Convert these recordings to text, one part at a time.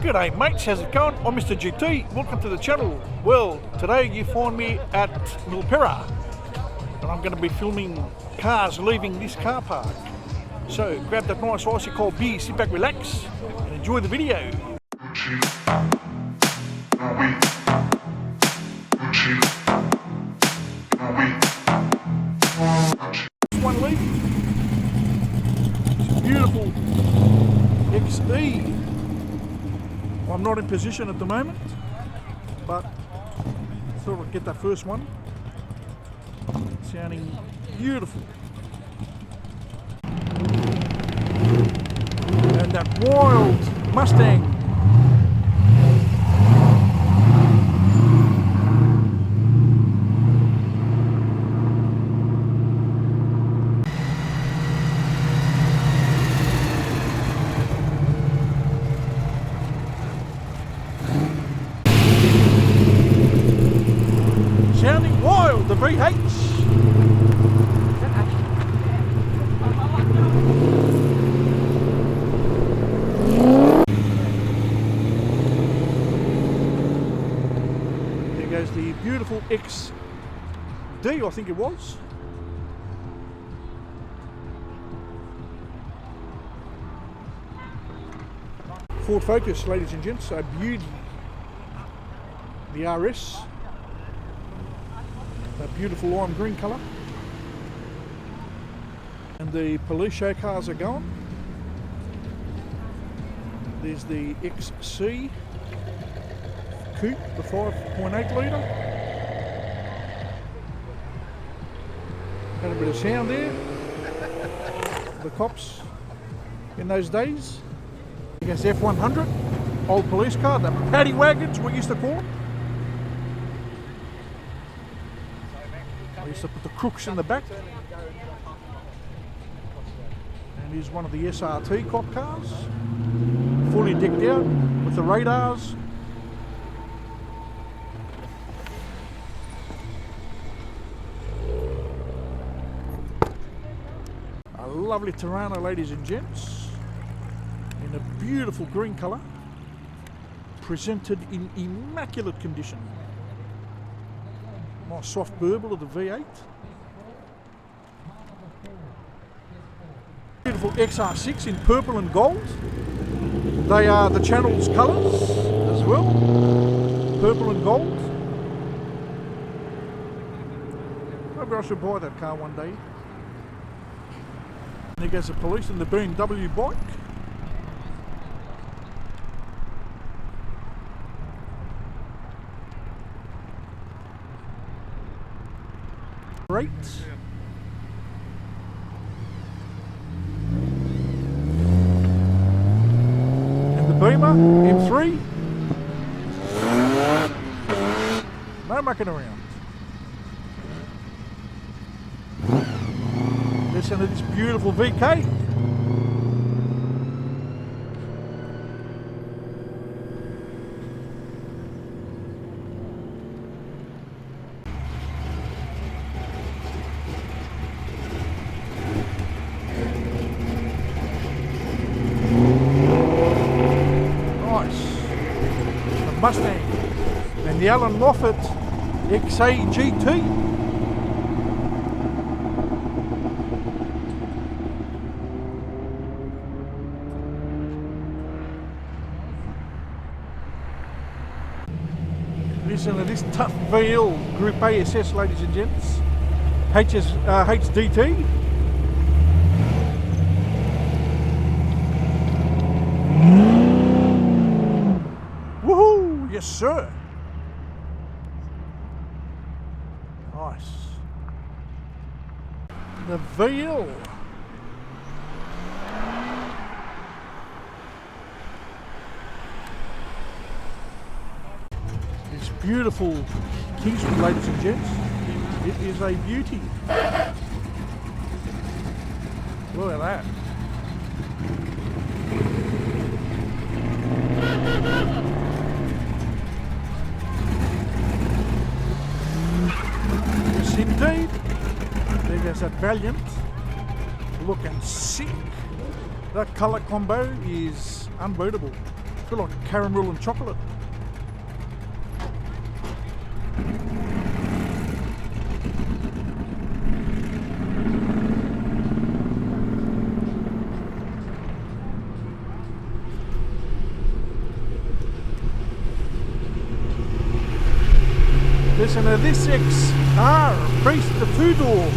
G'day mates, how's it going? I'm Mr. GT, welcome to the channel. Well, today you find me at Milpera and I'm going to be filming cars leaving this car park. So grab that nice icy cold beer, sit back, relax and enjoy the video. This one leaving. It's a beautiful XE. I'm not in position at the moment, but thought I'd get that first one. Sounding beautiful. And that wild Mustang. Sounding wild, the V8. There goes the beautiful XD, I think it was. Ford Focus, ladies and gents, a beauty. The RS. A beautiful lime green colour, and the police show cars are going. There's the XC Coupe, the 5.8 litre. Had a bit of sound there. The cops in those days. Against F100, old police car, the paddy wagons we used to call them. I used to put the crooks in the back. And here's one of the SRT cop cars, fully decked out with the radars. A lovely Tirana, ladies and gents, in a beautiful green colour, presented in immaculate condition. Nice soft burble of the V8. Beautiful XR6 in purple and gold. They are the channel's colours as well. Purple and gold. Maybe I should buy that car one day. There goes the police and the BMW bike. Great. And the Beamer M3. No mucking around. Listen to this beautiful VK. Mustang and the Alan Moffat XA GT. Listen to this tough VL Group ASS, ladies and gents. HDT. Yes, sir. Nice. The VL. This beautiful Kingston, ladies and gents. It is a beauty. Look at that. Indeed, there goes that Valiant, looking sick. That colour combo is unbeatable. feel like caramel and chocolate. Listen to this XR Beast, the two-door.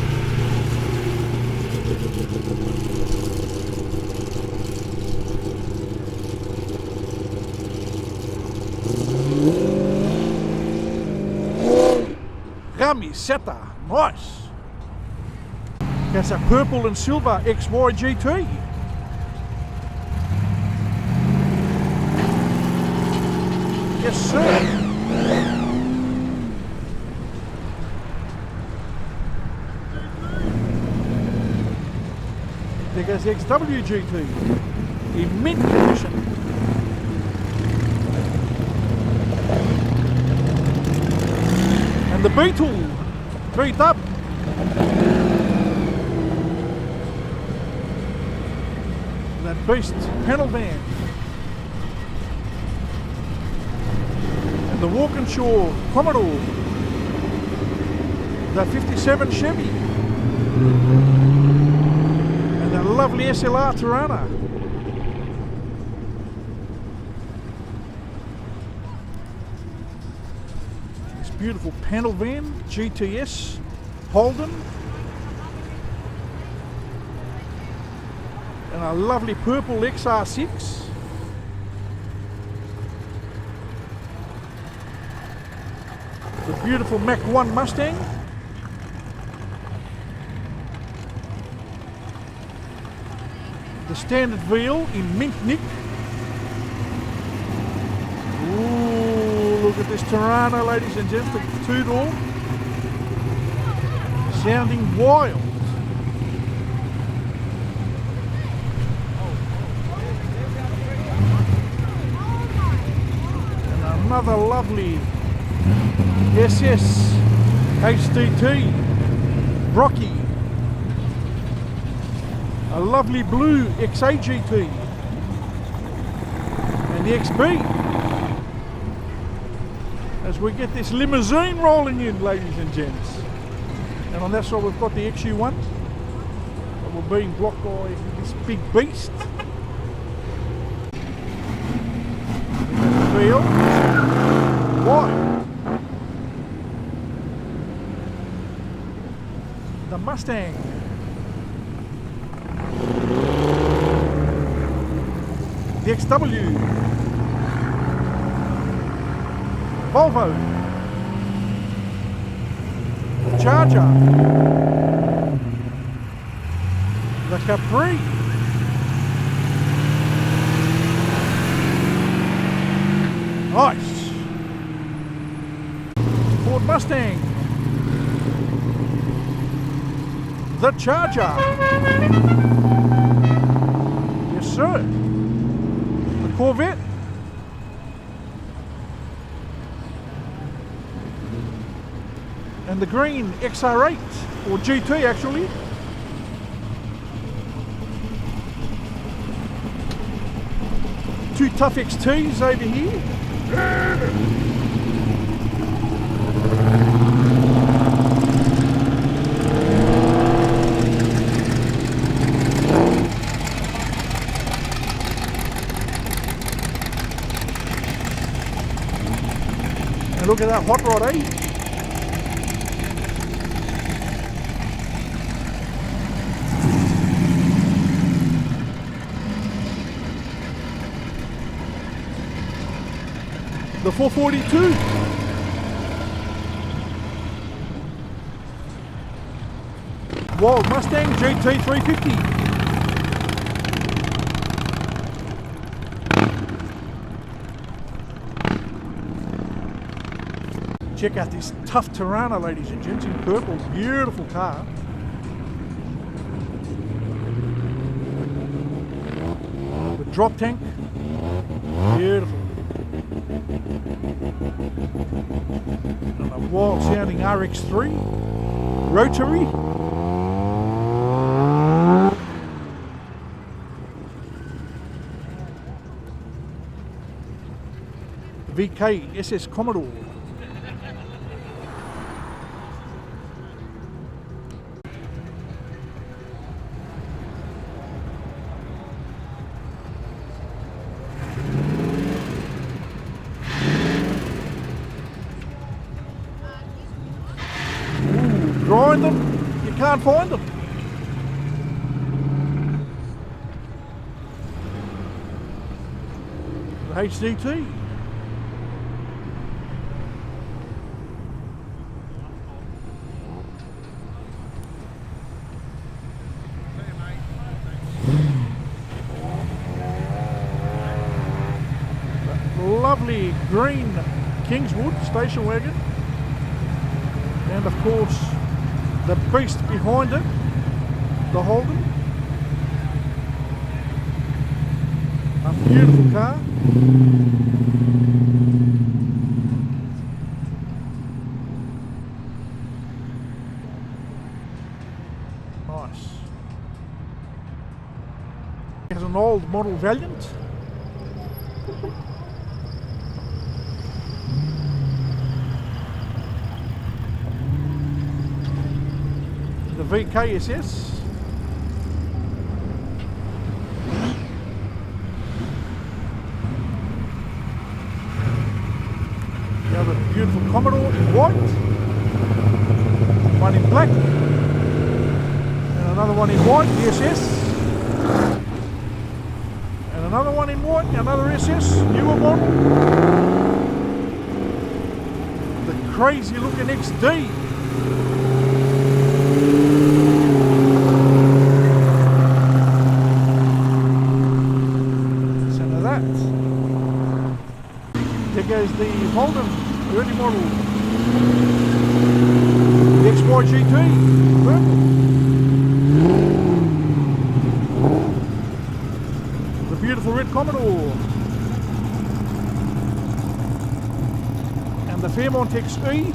Gummy Seta, nice. That's a purple and silver XY GT. Yes, sir. There goes the XW GT in mint condition. And the Beetle, beat up. That beast panel van. And the Walkinshaw Commodore. The 57 Chevy. And the lovely SLR Tirana. Beautiful panel van, GTS, Holden, and a lovely purple XR6. The beautiful Mach 1 Mustang. The standard wheel in mint nick. Look at this Tirana, ladies and gents, the two-door, sounding wild. And another lovely SS HDT Brocky. A lovely blue XAGT. And the XB. As we get this limousine rolling in, ladies and gents. And on that side we've got the XU1. And we're being blocked by this big beast. Wheel. Why? The Mustang. The XW. Volvo, the Charger, the Capri, nice, Ford Mustang, the Charger, yes sir, the Corvette, and the green XR8, or GT actually. Two tough XTs over here. And look at that hot rod, eh? The 442. Wild Mustang GT 350. Check out this tough Tirana, ladies and gents, in purple. Beautiful car. The drop tank. Beautiful. And a wild sounding RX3 rotary. VK SS Commodore. Grind them, you can't find them. The HDT. Lovely green Kingswood station wagon, and of course the beast behind it, the Holden. A beautiful car. Nice. It has an old model Valiant. The VKSS. The other beautiful Commodore in white. One in black. And another one in white, the SS. And another one in white, another SS, newer model. The crazy looking XD. There goes the Holden, early model. The XY GT, purple. The beautiful red Commodore. And the Fairmont XE.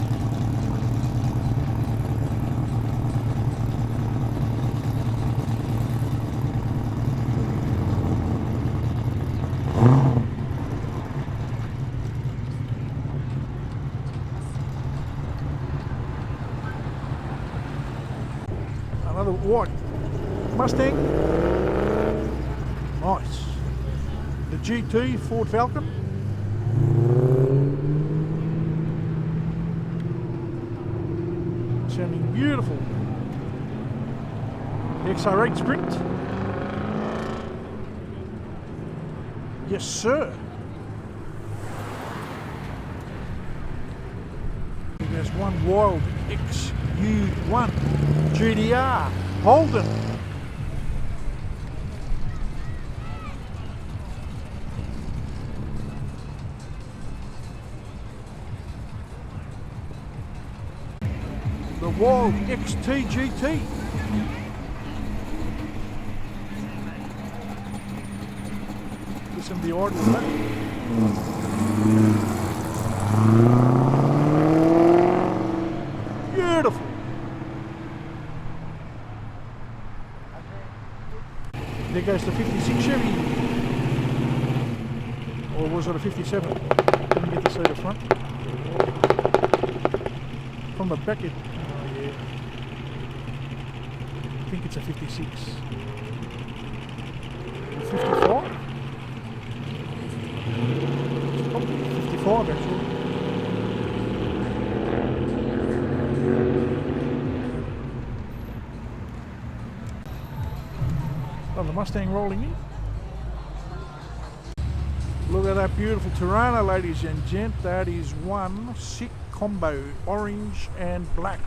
Another white Mustang. Nice. The GT Ford Falcon. Sounding beautiful. The XR8 Sprint. Yes, sir. There's one wild XU1 GDR Holden. The wild XT GT. Listen to the idle of that. Beautiful. There goes the 56 Chevy. Or was it a 57? Didn't get to see the front. From the back, oh yeah. I think it's a 56. 55? It's probably 55 actually. Oh, the Mustang rolling in. Look at that beautiful Tirana, ladies and gents. That is one sick combo, orange and black.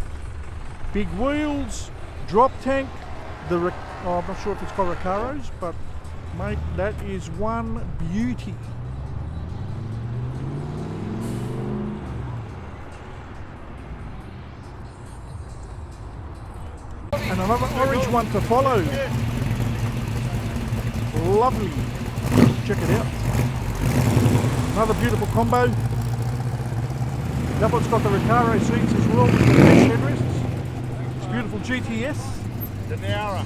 Big wheels, drop tank. I'm not sure if it's called Recaros, but mate, that is one beauty. And another orange one to follow. Lovely. Check it out. Another beautiful combo. That one's got the Recaro seats as well with the mesh headrests. It's beautiful GTS. The Nowra.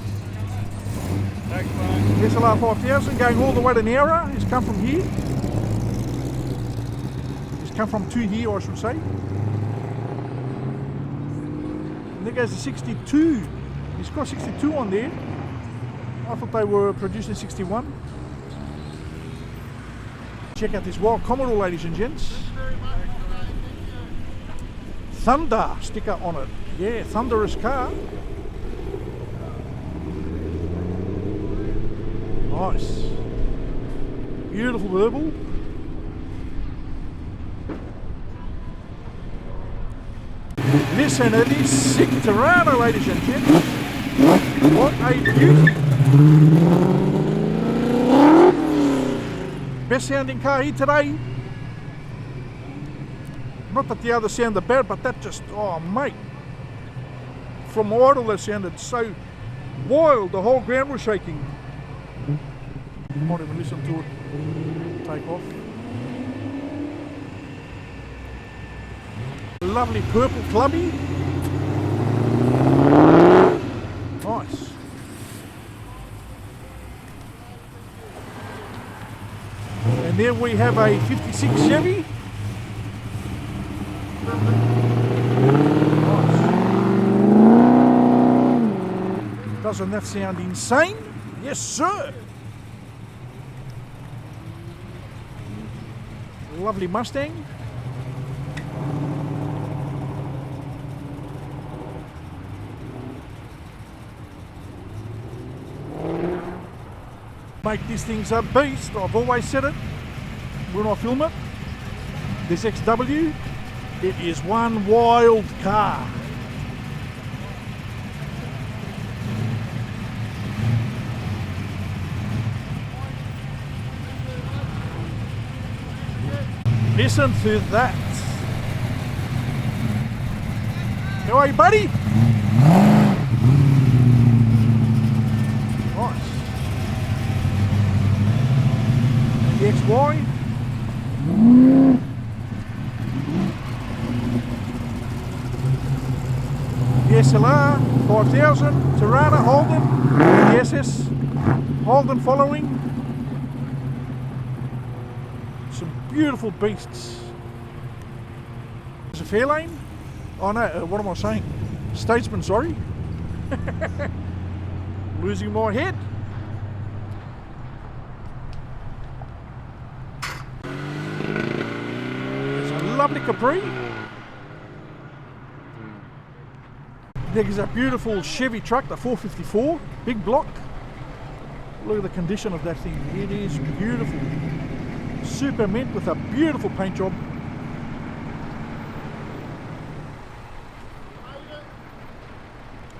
Thanks, mate. SLR 5000 going all the way to Nowra. It's come from here. come from two here, I should say. And there goes the 62. He's got 62 on there. I thought they were producing 61. Check out this wild Commodore, ladies and gents. Thunder sticker on it. Yeah, thunderous car. Nice. Beautiful verbal. Listen to this sick Tirana, ladies and gents. What a beauty. Best sounding car here today. Not that the others sounded bad, but that just, oh mate. From idle that sounded so wild, the whole ground was shaking. Might even listen to it take off. Lovely purple clubby. Nice. And there we have a 56 Chevy. Nice. Doesn't that sound insane? Yes, sir. Lovely Mustang. Mate, this thing's a beast. I've always said it when I film it. This XW, it is one wild car. Listen to that. How are you, buddy? Nice. The XY. The SLR 5000, Tirana, Holden, the SS, Holden following. Some beautiful beasts. There's a Fairlane. Oh no, what am I saying? Statesman, sorry. Losing my head. There's a lovely Capri. There's a beautiful Chevy truck, the 454, big block. Look at the condition of that thing. It is beautiful. Super mint with a beautiful paint job.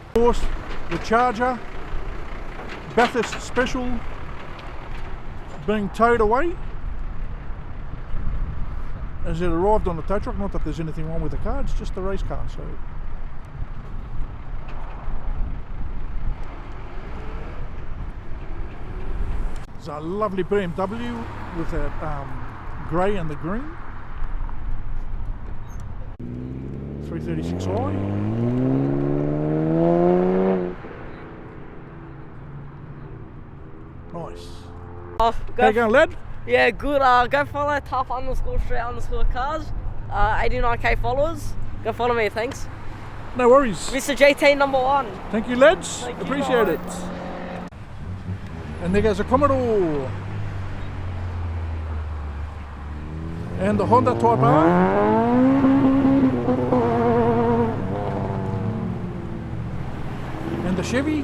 Of course, the Charger, Bathurst Special, being towed away as it arrived on the tow truck. Not that there's anything wrong with the car, it's just a race car. So it's a lovely BMW with that grey and the green. 336i. Nice. How you going, lad? Yeah, good. Go follow tough_straight_cars. 89k followers. Go follow me, thanks. No worries. Mr. JT #1. Thank you, lads. Thank you, appreciate it. And there goes a Commodore. And the Honda Type R. And the Chevy.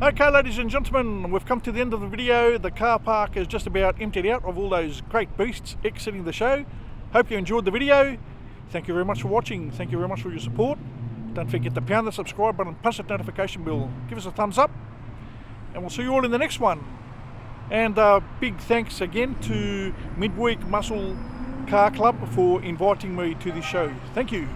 Okay, ladies and gentlemen, we've come to the end of the video. The car park is just about emptied out of all those great beasts exiting the show. Hope you enjoyed the video. Thank you very much for watching. Thank you very much for your support. Don't forget to pound the subscribe button, punch that notification bell, give us a thumbs up, and we'll see you all in the next one. And big thanks again to Midweek Muscle Car Club for inviting me to this show. Thank you.